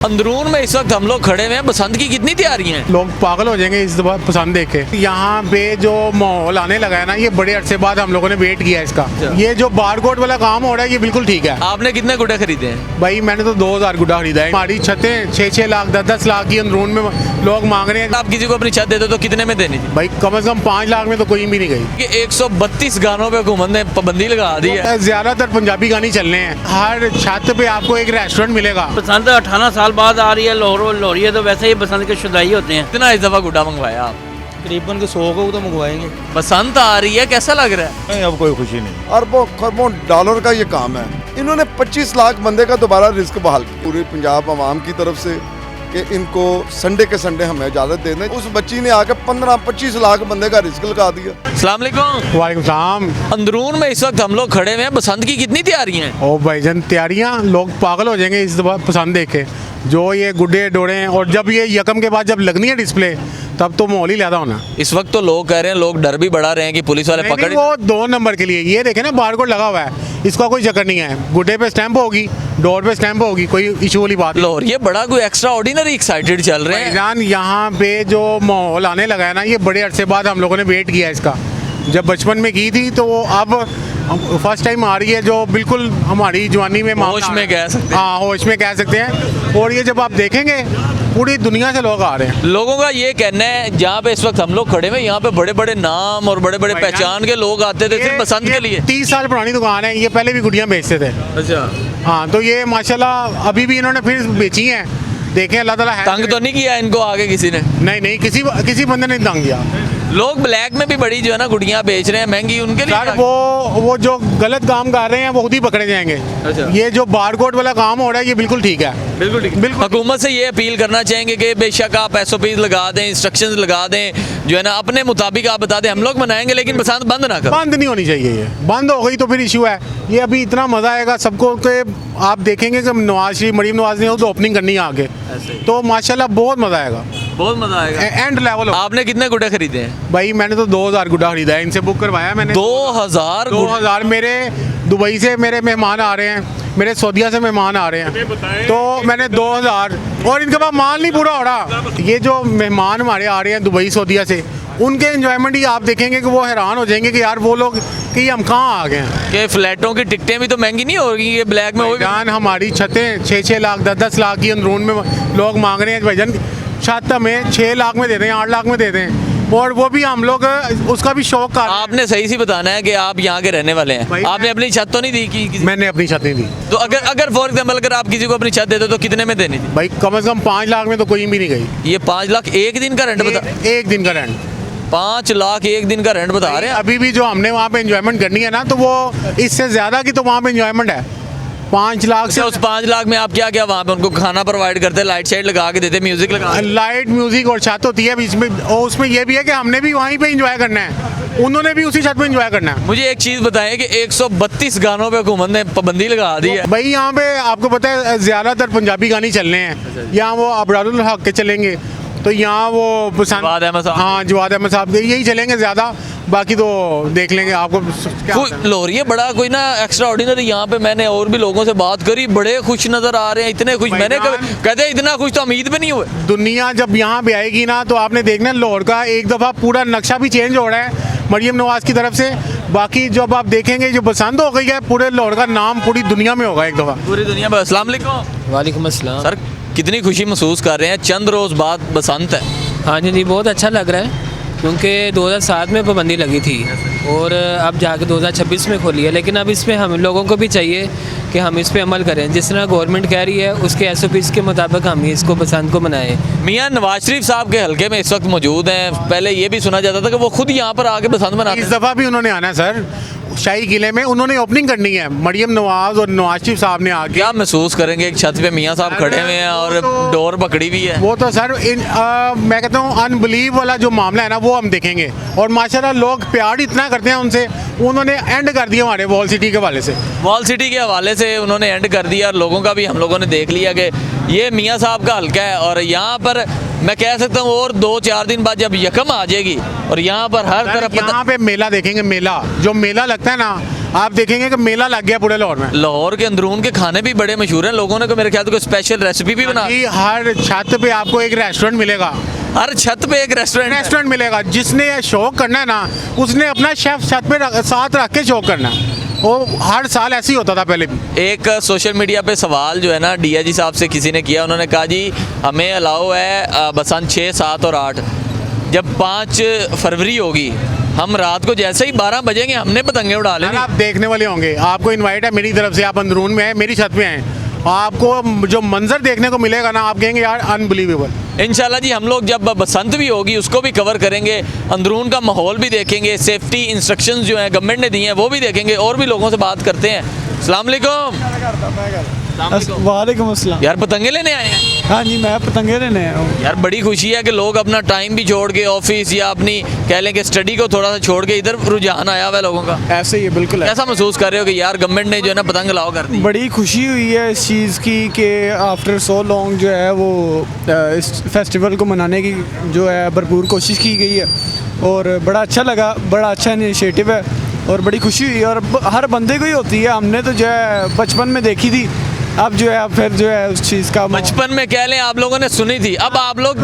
अंदरून में इस वक्त हम लोग खड़े हुए हैं। बसंत की कितनी तैयारी हैं? लोग पागल हो जाएंगे इस दफा पसंद देख के। यहाँ पे जो माहौल आने लगा है ना, ये बड़े अरसे बाद हम लोगों ने वेट किया है इसका। ये जो बारकोड वाला काम हो रहा है ये बिल्कुल ठीक है। आपने कितने गुड्डे खरीदे हैं? भाई मैंने तो 2000 गुड्डा खरीदा है। हमारी छतें 6-6 लाख 10-10 लाख की अंदरून में लोग मांग रहे हैं। आप किसी को अपनी छत देते तो कितने में देनी थी? भाई कम से कम 5 लाख में तो कोई भी नहीं गई। कि 132 गानों पे हुकूमत ने पाबंदी लगा दी है। ज्यादातर पंजाबी गाने चलने हैं। हर छत पे आपको एक रेस्टोरेंट मिलेगा। बसंत 18 साल बाद आ रही है, लाहौर है, तो वैसे ही बसंत के शुदाई होते हैं। कितना इस दफा गुड्डा मंगवाया आप? करीबन के 100 को तो मंगवाएंगे। बसंत आ रही है, कैसा लग रहा है? नहीं, अब कोई खुशी नहीं। अरबों खरबों डॉलर का ये काम है। इन्होंने 25 लाख बंदे का दोबारा रिस्क बहाल किया पूरी पंजाब आवाम की तरफ से कि इनको संडे के संडे हमें इजाजत दे दें। उस बच्ची ने आके 15-25 लाख बंदे का रिस्क लगा दिया। अस्सलाम वालेकुम। वालेकुम सलाम। अंदरून में इस वक्त हम लोग खड़े हुए हैं। बसंत की कितनी तैयारी हैं? ओ भाईजान तैयारियां, लोग पागल हो जाएंगे इस दफा पसंद देख के। जो ये गुड्डे डोरे हैं, और जब ये यकम के बाद जब लगनी है डिस्प्ले, तब तो माहौल ही ज़्यादा होना। इस वक्त तो लोग कह रहे हैं, लोग डर भी बढ़ा रहे हैं कि पुलिस वाले नहीं, पकड़। नहीं, वो 2 नंबर के लिए। ये देखे ना बारकोड लगा हुआ है, इसका कोई चक्कर नहीं है। गुड्डे पे स्टैंप होगी, डोर पे स्टैंप होगी, कोई इशू वाली बात नहीं। लाहौर ये बड़ा कोई एक्स्ट्रा ऑर्डिनरी एक्साइटेड चल रहे हैं। भाईजान यहाँ पे जो माहौल आने लगा है ना, ये बड़े अरसे बाद हम लोगों ने वेट किया है इसका। जब बचपन में की थी तो वो अब फर्स्ट टाइम आ रही है, जो बिल्कुल हमारी जवानी में होश में कह सकते हैं। हाँ, होश में कह सकते हैं। और ये जब आप देखेंगे पूरी दुनिया से लोग आ रहे हैं। लोगों का ये कहना है, जहाँ पे इस वक्त हम लोग खड़े हुए, यहाँ पे बड़े बड़े नाम और बड़े बड़े भाईजान, पहचान के लोग आते थे सिर्फ बसंत के लिए। 30 साल पुरानी दुकान है, ये पहले भी गुड़ियाँ बेचते थे। अच्छा, हाँ, तो ये माशाल्लाह अभी भी इन्होंने फिर बेची हैं। देखें अल्लाह ताला है। तंग तो नहीं किया इनको आगे किसी ने? नहीं, किसी बंदे ने तंग किया। लोग ब्लैक में भी बड़ी जो है ना गुड़ियाँ बेच रहे हैं महंगी, उनके लिए सर वो जो गलत काम कर रहे हैं वो खुद ही पकड़े जाएंगे। अच्छा। ये जो बारकोड वाला काम हो रहा है ये बिल्कुल ठीक है। बिल्कुल ठीक। बिल्कुल। हुकूमत से ये अपील करना चाहेंगे कि बेशक आप SOPs लगा दें, इंस्ट्रक्शंस लगा दें, जो है ना अपने मुताबिक आप बता दें, हम लोग मनाएंगे लेकिन बसंत बंद ना करें। बंद नहीं होनी चाहिए। ये बंद हो गई तो फिर इशू है। ये अभी इतना मजा आएगा सबको कि आप देखेंगे कि नवाज शरीफ, मरीम नवाज ने तो ओपनिंग करनी है आगे, तो माशाल्लाह बहुत मजा आएगा। बहुत मजा आएगा। And level. आपने कितने गुड्डे खरीदे हैं? भाई मैंने तो 2000 गुड्डा खरीदा है, इनसे बुक करवाया मैंने। 2000। मेरे दुबई से मेरे मेहमान आ रहे हैं, मेरे सऊदीया से मेहमान आ रहे हैं, तो मैंने 2000। और इनके पास माल नहीं पूरा हो रहा। ये जो मेहमान हमारे आ रहे हैं दुबई सऊदीया से, उनके एंजॉयमेंट ही आप देखेंगे कि वो हैरान हो जाएंगे कि यार वो लोग कि हम कहाँ आ गए हैं। कि फ्लैटों की टिकटें भी तो महंगी नहीं होगी, ये ब्लैक में होगी। भाईजान हमारी छतें 6-6 लाख 10-10 लाख की अंदरून में लोग मांग रहे हैं। भाईजान छत हमें 6 लाख में दे दें, 8 लाख में दे दें, और वो भी हम लोग उसका भी शौक कर। आपने सही सी बताना है कि आप यहाँ के रहने वाले हैं। आपने अपनी छत तो नहीं दी की? मैंने अपनी छत नहीं दी। तो अगर फॉर एग्जाम्पल अगर आप किसी को अपनी छत देते तो कितने में देनी थी? भाई कम से कम 5 लाख में तो कोई भी नहीं गई। ये 5 लाख एक दिन का रेंट बता? एक दिन का रेंट 5 लाख एक दिन का रेंट बता रहे हैं। अभी भी जो हमने वहाँ पे एंजॉयमेंट करनी है ना, तो वो इससे ज्यादा की तो वहाँ पे एंजॉयमेंट है। 5 लाख से उस 5 लाख में आप क्या क्या वहाँ पे उनको खाना प्रोवाइड करते हैं, लाइट शाइट लगा के देते, म्यूजिक लगा? लाइट म्यूजिक और छत होती है बीच में, और उसमें ये भी है कि हमने भी वहीं पे एंजॉय करना है, उन्होंने भी उसी छत पे एंजॉय करना है। मुझे एक चीज बताएं कि 132 गानों पे हुकूमत ने पाबंदी लगा दी है। भाई यहाँ पे आपको पता है ज्यादातर पंजाबी गाने चलने हैं। यहाँ वो अबरारुल हक के चलेंगे, तो यहाँ वो जवाद अहमद साहब। हाँ, जवाद अहमद साहब के यही चलेंगे ज्यादा। बाकी तो देख लेंगे आपको क्या होता है। लाहौर ये बड़ा कोई ना एक्स्ट्रा ऑर्डिनरी। यहाँ पे मैंने और भी लोगों से बात करी, बड़े खुश नजर आ रहे हैं, इतने खुश। मैंने कहते इतना खुश तो उम्मीद भी नहीं हुए। दुनिया जब यहाँ पे आएगी ना, तो आपने देखना लाहौर का एक दफ़ा पूरा नक्शा भी चेंज हो रहा है मरीम नवाज की तरफ से। बाकी जब आप देखेंगे जो बसंत हो गई है, पूरे लाहौर का नाम पूरी दुनिया में होगा एक दफ़ा, पूरी दुनिया में। अस्सलाम वालेकुम। वालेकुम अस्सलाम। सर कितनी खुशी महसूस कर रहे हैं? चंद रोज़ बाद बसंत है। हाँ जी, बहुत अच्छा लग रहा है, क्योंकि 2007 में पाबंदी लगी थी और अब जाके 2026 में खोली है। लेकिन अब इसमें हम लोगों को भी चाहिए कि हम इस पे अमल करें। जिस तरह गवर्नमेंट कह रही है उसके SOPs के मुताबिक हम इसको बसंत को मनाएं। मियाँ नवाज शरीफ साहब के हलके में इस वक्त मौजूद हैं। पहले ये भी सुना जाता था कि वो खुद यहाँ पर आके बसंत मनाते इस हैं। दफ़ा भी उन्होंने आना है सर, शाही किले में उन्होंने ओपनिंग करनी है। मरीम नवाज और नवाज शरीफ साहब ने आके। क्या महसूस करेंगे एक छत पे मियाँ साहब खड़े हुए हैं और डोर पकड़ी हुई है? वो तो सर मैं कहता हूँ अनबिलीव वाला जो मामला है ना, वो हम देखेंगे। और माशाल्लाह लोग प्यार इतना करते हैं उनसे, उन्होंने एंड कर दिया हमारे वॉल सिटी के हवाले से। वॉल सिटी के हवाले से उन्होंने एंड कर दिया, और लोगों का भी हम लोगों ने देख लिया कि ये मियाँ साहब का हल्का है। और यहाँ पर मैं कह सकता हूँ और 2-4 दिन बाद जब यकम आ जाएगी और यहाँ पर हर तरफ यहाँ पे मेला देखेंगे। मेला जो मेला लगता है ना, आप देखेंगे कि मेला लग गया पूरे लाहौर में। लाहौर के अंदरून के खाने भी बड़े मशहूर हैं, लोगों ने को मेरे ख्याल से कोई स्पेशल रेसिपी भी बना। जी, हर छत पे आपको एक रेस्टोरेंट मिलेगा। हर छत पे एक रेस्टोरेंट मिलेगा। जिसने ये शौक करना है ना, उसने अपना शेफ छत पे साथ रख के शौक करना है। वो हर साल ऐसे ही होता था पहले भी। एक सोशल मीडिया पे सवाल जो है ना डीआईजी साहब से किसी ने किया, उन्होंने कहा जी हमें अलाउ है बसंत 6, 7 और 8, जब 5 फरवरी होगी हम रात को जैसे ही 12 बजेंगे हमने पतंगे उड़ा लेंगे। आप देखने वाले होंगे, आपको इनवाइट है मेरी तरफ से, आप अंदरून में हैं, मेरी छत पे हैं, आपको जो मंजर देखने को मिलेगा ना, आप कहेंगे यार अनबिलीवेबल। इंशाल्लाह जी हम लोग जब बसंत भी होगी उसको भी कवर करेंगे, अंदरून का माहौल भी देखेंगे, सेफ्टी इंस्ट्रक्शंस जो हैं गवर्नमेंट ने दी हैं वो भी देखेंगे, और भी लोगों से बात करते हैं। अस्सलाम वालेकुम। वालेकुम अस्सलाम। यार पतंगे लेने आए हैं? हाँ जी, मैं पतंगे लेने आया हूँ। यार बड़ी खुशी है कि लोग अपना टाइम भी छोड़ के ऑफिस या अपनी कह लें कि स्टडी को थोड़ा सा छोड़ के इधर रुझान आया हुआ है लोगों का। ऐसे ही है, बिल्कुल कैसा महसूस कर रहे हो कि यार गवर्नमेंट ने जो है ना पतंग अलाउ कर दी? बड़ी खुशी हुई है इस चीज़ की कि आफ्टर सो लॉन्ग जो है वो इस फेस्टिवल को मनाने की जो है भरपूर कोशिश की गई है, और बड़ा अच्छा लगा, बड़ा अच्छा इनिशिएटिव है और बड़ी खुशी हुई। और हर बंदे को ही होती है, हमने तो जो है बचपन में देखी थी, अब जो है फिर जो है उस चीज़ का बचपन में कह लें आप लोगों ने सुनी थी, अब आप लोग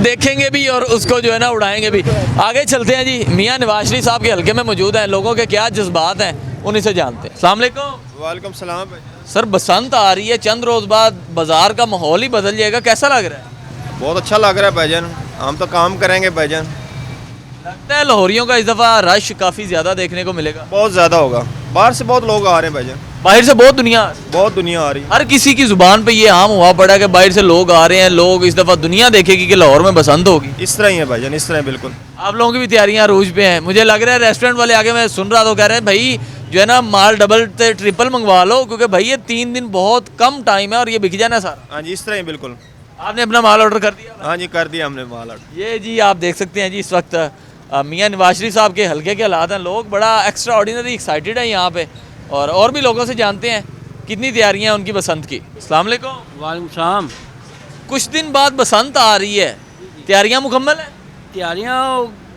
देखेंगे भी और उसको जो है ना उड़ाएंगे भी। आगे चलते हैं जी, मियाँ नवाज शरीफ साहब के हल्के में मौजूद हैं, लोगों के क्या जज्बात हैं उन्हीं से जानते हैं। अस्सलाम वालेकुम। वालेकुम सलाम। सर बसंत आ रही है, चंद रोज़ बाद बाजार का माहौल ही बदल जाएगा, कैसा लग रहा है? बहुत अच्छा लग रहा है भाईजान, हम तो काम करेंगे भाईजान। लगता है लाहौरियों का इस दफ़ा रश काफ़ी ज़्यादा देखने को मिलेगा। बहुत ज़्यादा होगा, बाहर से बहुत लोग आ रहे हैं भाईजान, बाहर से बहुत दुनिया आ रही है। हर किसी की जुबान पे ये आम हुआ पड़ा है कि बाहर से लोग आ रहे हैं, लोग इस दफ़ा दुनिया देखेगी कि लाहौर में बसंत होगी। इस तरह ही है भाईजान, इस तरह बिल्कुल। आप लोगों की भी तैयारियां अरूज पे हैं, मुझे लग रहा है रेस्टोरेंट वाले आगे मैं सुन रहा तो कह रहे हैं भाई जो है ना माल डबल ट्रिपल मंगवा लो, क्योंकि भाई ये 3 दिन बहुत कम टाइम है और ये बिक जाना सारा। हाँ जी, इस तरह ही बिल्कुल। आपने अपना माल ऑर्डर कर दिया? हाँ जी, कर दिया हमने माल ऑर्डर। ये जी आप देख सकते हैं जी इस वक्त मियाँ नवाज शरीफ साहब के हल्के के हालात हैं, लोग बड़ा एक्स्ट्रा ऑर्डिनरी एक्साइटेड है यहाँ पे, और भी लोगों से जानते हैं कितनी तैयारियां हैं उनकी बसंत की। अस्सलाम वालेकुम। वालेकुम सलाम। कुछ दिन बाद बसंत आ रही है, तैयारियां मुकम्मल हैं? तैयारियाँ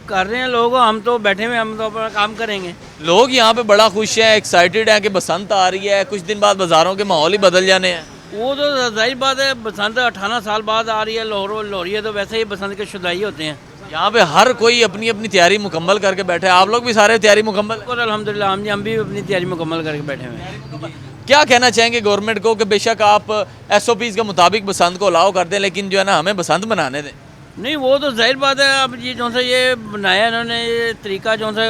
कर रहे हैं लोग, हम तो बैठे हुए, हम तो अपना काम करेंगे। लोग यहाँ पे बड़ा खुश हैं, एक्साइटेड हैं कि बसंत आ रही है, कुछ दिन बाद बाज़ारों के माहौल ही बदल जाने हैं। वो तो जाहिर बात है, बसंत 18 साल बाद आ रही है, लाहौरिया तो वैसे ही बसंत के शुदाई होते हैं। यहाँ पे हर कोई अपनी अपनी तैयारी मुकम्मल करके बैठे हैं, आप लोग भी सारे तैयारी मुकम्मल? और अल्हम्दुलिल्लाह हम भी अपनी तैयारी मुकम्मल करके बैठे हुए हैं। क्या कहना चाहेंगे गवर्नमेंट को कि बेशक आप SOPs के मुताबिक बसंत को अलाउ कर दें, लेकिन जो है ना हमें बसंत मनाने दें? नहीं, वो तो जाहिर बात है, अब ये जो सा ये बनाया इन्होंने, ये तरीका जो सा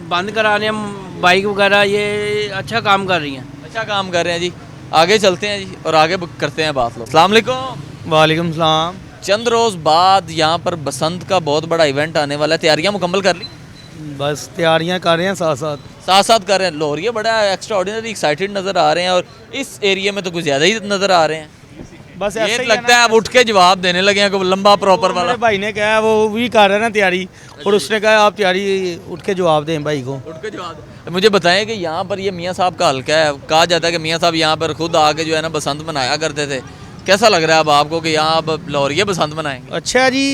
बंद करा रहे हैं बाइक वगैरह, ये अच्छा काम कर रही हैं। अच्छा काम कर रहे हैं जी, आगे चलते हैं जी और आगे करते हैं बात। लोग अस्सलाम वालेकुम। वालेकुम सलाम। चंद रोज़ बाद यहाँ पर बसंत का बहुत बड़ा इवेंट आने वाला है, तैयारियाँ मुकम्मल कर ली? बस तैयारियां कर रहे हैं साथ साथ कर रहे हैं। लाहौरिया बड़ा एक्स्ट्रा ऑर्डिनरी एक्साइटेड नज़र आ रहे हैं, और इस एरिया में तो कुछ ज़्यादा ही नज़र आ रहे हैं। बस ये लगता है आप उठ के जवाब देने लगे हैं, लंबा प्रॉपर वाला। भाई ने कहा वो भी कर रहे हैं ना तैयारी, और उसने कहा आप तैयारी उठ के जवाब दें भाई को। उठ के जवाब। मुझे बताएं कि यहाँ पर ये मियाँ साहब का हल्का है, कहा जाता है कि मियाँ साहब यहाँ पर खुद आके जो है ना बसंत मनाया करते थे, कैसा लग रहा है अब आपको कि यहाँ अब लाहौरिया बसंत मनाएंगे? अच्छा है जी,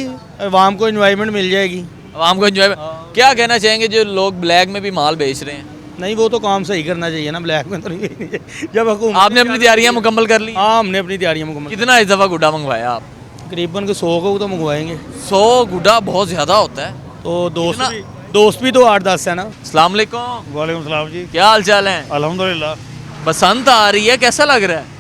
आवाम को इन्वायरमेंट मिल जाएगी। आवाम को एंजॉय। क्या कहना चाहेंगे जो लोग ब्लैक में भी माल बेच रहे हैं? नहीं, वो तो काम सही करना चाहिए ना, ब्लैक में तो नहीं चाहिए। जब हुकूमत आपने अपनी तैयारियां मुकम्मल कर ली? हाँ, हमने अपनी तैयारियां मुकम्मल। कितना इस दफ़ा गुड्डा मंगवाया आप? करीबन के 100 को तो मंगवाएंगे। 100 गुड्डा बहुत ज़्यादा होता है। तो दोस्त भी तो 8-10 है ना। अस्सलाम वालेकुम। वालेकुम सलाम जी। क्या हाल चाल है? अल्हम्दुलिल्लाह। बसंत आ रही है, कैसा लग रहा है?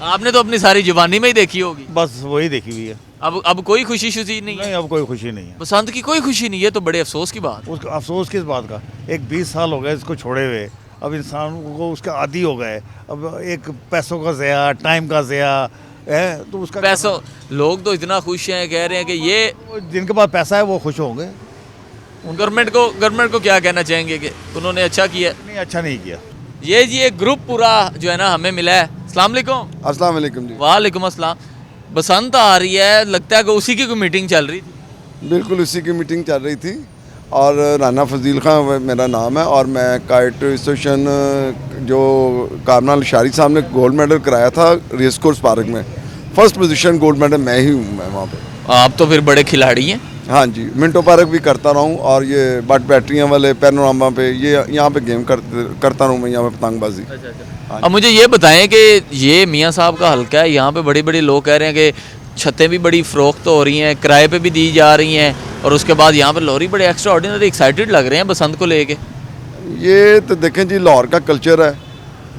आपने तो अपनी सारी जवानी में ही देखी होगी। बस वही देखी हुई है, अब कोई खुशी शुशी नहीं है? नहीं अब कोई खुशी नहीं है। बसंत की कोई खुशी नहीं है, तो बड़े अफसोस की बात। उसका अफसोस किस बात का? एक 20 साल हो गए इसको छोड़े हुए, अब इंसान को उसका आदी हो गए, अब एक पैसों का ज़या, टाइम का ज़या है, तो उसका पैसों, लोग तो इतना खुश हैं, कह रहे हैं कि ये जिनके पास पैसा है वो खुश होंगे। गवर्नमेंट को क्या कहना चाहेंगे कि उन्होंने अच्छा किया? नहीं, अच्छा नहीं किया। ये जी एक ग्रुप पूरा जो है ना हमें मिला है। अस्सलाम वालेकुम। अस्सलाम वालेकुम जी। वालेकुम अस्सलाम। बसंत आ रही है, लगता है कि उसी की कोई मीटिंग चल रही थी? बिल्कुल उसी की मीटिंग चल रही थी, और राना फजील खान मेरा नाम है, और मैं काइट एसोसिएशन जो कारनाल शारी साहब ने गोल्ड मेडल कराया था रेस कोर्स पार्क में, फर्स्ट पोजीशन गोल्ड मेडल मैं ही हूँ, मैं वहाँ पे। आप तो फिर बड़े खिलाड़ी हैं। हाँ जी, मिंटो पार्क भी करता रहा हूँ और ये बाट बैटरियाँ वाले पैनोरामा पे ये यहाँ पे गेम करता रहूँ मैं, यहाँ पे पतंगबाजी। अब मुझे ये बताएं कि ये मियाँ साहब का हल्का है, यहाँ पे बड़ी बड़ी लोग कह रहे हैं कि छतें भी बड़ी फ़रोख्त हो रही हैं, किराए पे भी दी जा रही हैं, और उसके बाद यहाँ पे लोहरी बड़े एक्स्ट्रा ऑर्डिनरी एक्साइटेड लग रहे हैं बसंत को लेके। ये तो देखें जी, लाहौर का कल्चर है,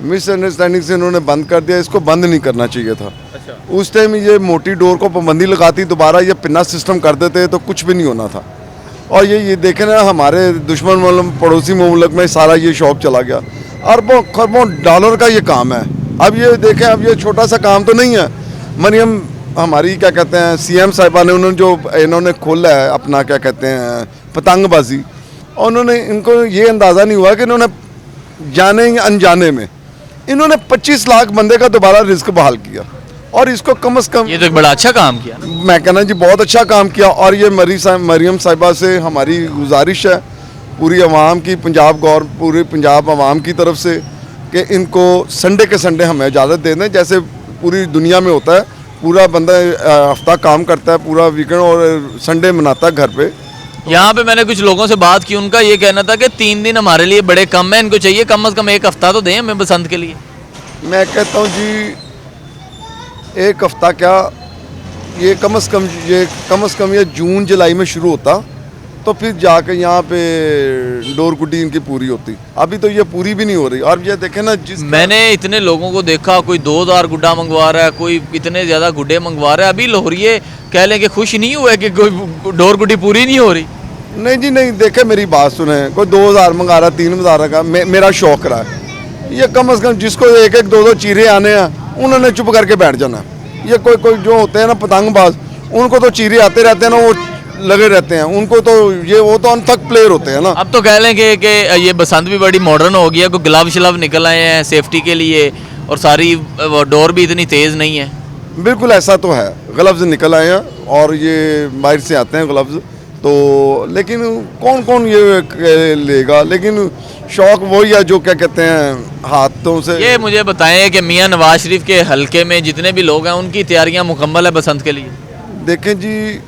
मिसअंडरस्टैंडिंग से इन्होंने बंद कर दिया, इसको बंद नहीं करना चाहिए था। उस टाइम ये मोटी डोर को पाबंदी लगाती, दोबारा ये पिन्ना सिस्टम कर देते तो कुछ भी नहीं होना था। और ये देखें ना, हमारे दुश्मन मुल्क पड़ोसी मुल्क में सारा ये शौक चला गया, अरबों खरबों डॉलर का ये काम है। अब ये देखें, अब ये छोटा सा काम तो नहीं है। मरियम हमारी क्या कहते हैं CM साहिबा ने, इन्होंने खोला है अपना क्या कहते हैं पतंगबाजी, और उन्होंने इनको ये अंदाज़ा नहीं हुआ कि इन्होंने जाने या अनजाने में इन्होंने 25 लाख बंदे का दोबारा रिस्क बहाल किया, और इसको कम से कम ये तो एक बड़ा अच्छा काम किया। मैं कहना जी बहुत अच्छा काम किया। और ये मरियम साहिबा से हमारी गुजारिश है पूरी आवाम की, पूरी पंजाब आवाम की तरफ से, कि इनको संडे के संडे हमें इजाज़त दे दें, जैसे पूरी दुनिया में होता है। पूरा बंदा हफ्ता काम करता है, पूरा वीकेंड और संडे मनाता है घर पे। यहाँ पे मैंने कुछ लोगों से बात की, उनका ये कहना था कि 3 दिन हमारे लिए बड़े कम है, इनको चाहिए कम से कम 1 हफ्ता तो दें हमें बसंत के लिए। मैं कहता हूँ जी 1 हफ्ता क्या, ये कम से कम ये जून जुलाई में शुरू होता, तो फिर जाके यहाँ पे डोर गुड्डी इनकी पूरी होती। अभी तो ये पूरी भी नहीं हो रही। और ये देखें ना, मैंने इतने लोगों को देखा, कोई 2000 गुड्डा मंगवा रहा है, कोई इतने ज़्यादा गुड्डे मंगवा रहा है। अभी लोहरिये कह लें कि खुश नहीं हुए कि कोई डोर गुड्डी पूरी नहीं हो रही। नहीं जी नहीं, देखे मेरी बात सुने, कोई 2000 मंगा रहा, 3000 का मेरा शौक रहा है। ये कम से कम जिसको 1-1, 2-2 चीरे आने हैं, उन्होंने चुप करके बैठ जाना। ये कोई जो होते हैं ना पतंगबाज, उनको तो चीरे आते रहते हैं ना, वो लगे रहते हैं, उनको तो वो तो अनथक प्लेयर होते हैं ना। अब तो कह लें कि ये बसंत भी बड़ी मॉडर्न हो गई है, कोई ग्लव शलव निकल आए हैं सेफ्टी के लिए, और सारी डोर भी इतनी तेज़ नहीं है। बिल्कुल ऐसा तो है, ग्लव्स निकल आए हैं और ये बाहर से आते हैं ग्लव्स तो, लेकिन कौन ये लेगा। लेकिन शौक वही है जो क्या कहते हैं हाथों से। ये मुझे बताएं कि मियाँ नवाज शरीफ के हलके में जितने भी लोग हैं, उनकी तैयारियां मुकम्मल है बसंत के लिए? देखें जी,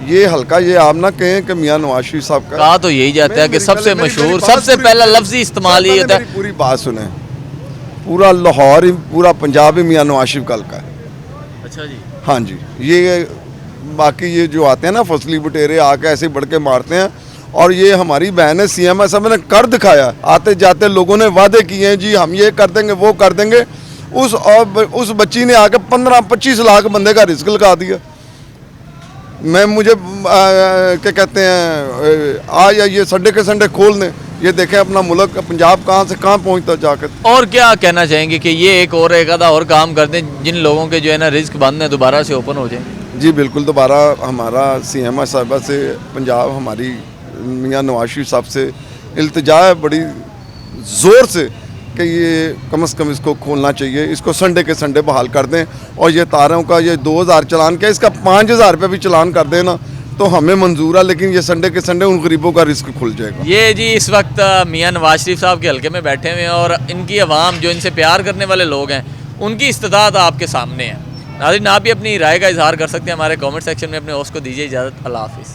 ये हल्का, ये आप ना कहें कि मियाँ नवाज शरीफ साहब का, कहा तो यही जाता है कि सबसे मशहूर, सबसे पहला लफ्ज़ ही इस्तेमाल ये होता है। पूरी बात सुने, पूरा लाहौर ही, पूरा पंजाब ही मियाँ नवाज शरीफ का हल्का है। अच्छा जी। हाँ जी, ये बाकी ये जो आते हैं ना फसली बटेरे आके ऐसे बढ़ के मारते हैं। और ये हमारी बहन है CM साहब ने कर दिखाया, आते जाते लोगों ने वादे किए हैं जी हम ये कर देंगे वो कर देंगे। उस बच्ची ने आके 15-25 लाख बंदे का रिस्क लगा दिया। मुझे क्या कहते हैं आज ये संडे के संडे खोल दें, ये देखें अपना मुल्क पंजाब कहाँ से कहाँ पहुँचता जाकर। और क्या कहना चाहेंगे कि ये एक आधा और काम कर दें, जिन लोगों के जो है ना रिस्क बंद है दोबारा से ओपन हो जाए? जी बिल्कुल, दोबारा हमारा CM साहिबा से पंजाब, हमारी मियाँ नवाज शरीफ साहब से इल्तिजा है बड़ी ज़ोर से कि ये कम से कम इसको खोलना चाहिए, इसको संडे के संडे बहाल कर दें। और ये तारों का ये 2000 चलान क्या, इसका 5000 रुपये भी चलान कर देना तो हमें मंजूर है, लेकिन ये संडे के संडे उन गरीबों का रिस्क खुल जाएगा। ये जी इस वक्त मियाँ नवाज शरीफ साहब के हल्के में बैठे हुए हैं, और इनकी आवाम जो इनसे प्यार करने वाले लोग हैं, उनकी इस्तिताअत आपके सामने है। नाज़रीन, आप भी अपनी राय का इजहार कर सकते हैं हमारे कमेंट सेक्शन में। अपने होस्ट को दीजिए इजाज़त। अल्लाह हाफिज़।